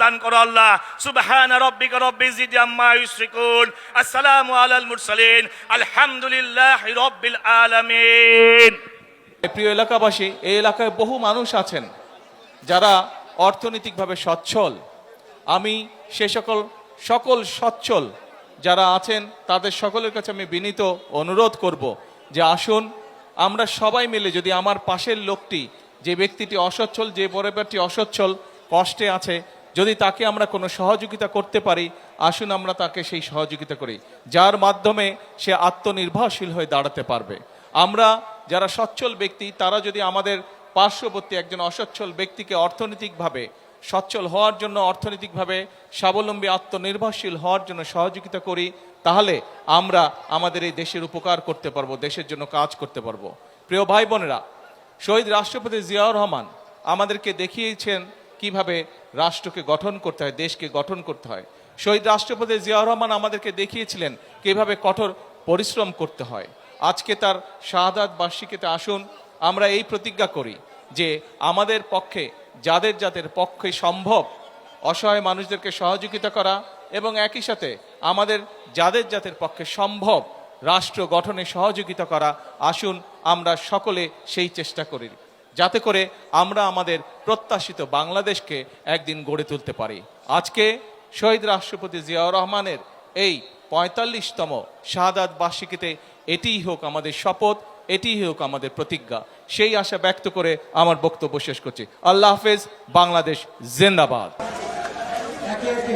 দান করো আল্লাহ। সুবহানা রাব্বিকা রাব্বিল ইজ্জাতি আম্মা ইউসিফুন, আসসালামু আলাল মুরসালিন, আলহামদুলিল্লাহি রাব্বিল আলামিন। প্রিয় এলাকাবাসী, এই এলাকায় বহু মানুষ আছেন যারা অর্থনৈতিকভাবে সচ্ছল। আমি সে সকল সচ্ছল যারা আছেন তাদের সকলের কাছে আমি বিনীত অনুরোধ করব যে আসুন আমরা সবাই মিলে, যদি আমার পাশের লোকটি, যে ব্যক্তিটি অসচ্ছল, যে পরিবারটি অসচ্ছল, কষ্টে আছে, যদি তাকে আমরা কোনো সহযোগিতা করতে পারি, আসুন আমরা তাকে সেই সহযোগিতা করি, যার মাধ্যমে সে আত্মনির্ভরশীল হয়ে দাঁড়াতে পারবে। আমরা যারা সচ্ছল ব্যক্তি, তারা যদি আমাদের পার্শ্ববর্তী একজন অসচ্ছল ব্যক্তিকে অর্থনৈতিকভাবে সচ্ছল হওয়ার জন্য, অর্থনৈতিকভাবে স্বাবলম্বী আত্মনির্ভরশীল হওয়ার জন্য সহযোগিতা করি, তাহলে আমরা আমাদের এই দেশের উপকার করতে পারবো, দেশের জন্য কাজ করতে পারবো। প্রিয় ভাই বোনেরা, শহীদ রাষ্ট্রপতি জিয়াউর রহমান আমাদেরকে দেখিয়েছেন কিভাবে রাষ্ট্রকে গঠন করতে হয়, দেশকে গঠন করতে হয়। শহীদ রাষ্ট্রপতি জিয়াউর রহমান আমাদেরকে দেখিয়েছিলেন কিভাবে কঠোর পরিশ্রম করতে হয়। আজকে তার শাহাদাত বার্ষিকীতে আসুন আমরা এই প্রতিজ্ঞা করি যে আমাদের পক্ষে, যাদের পক্ষে সম্ভব অসহায় মানুষদেরকে সহযোগিতা করা, এবং একই সাথে আমাদের যাদের পক্ষে সম্ভব রাষ্ট্র গঠনে সহযোগিতা করা, আসুন আমরা সকলে সেই চেষ্টা করি, যাতে করে আমরা আমাদের প্রত্যাশিত বাংলাদেশকে একদিন গড়ে তুলতে পারি। আজকে শহীদ রাষ্ট্রপতি জিয়াউর রহমানের এই ৪৫তম শাহাদাত বার্ষিকীতে এটিই হোক আমাদের শপথ, এটিই হোক আমাদের প্রতিজ্ঞা। সেই আশা ব্যক্ত করে আমার বক্তব্য শেষ করছি। আল্লাহ হাফেজ। বাংলাদেশ জিন্দাবাদ। একে একে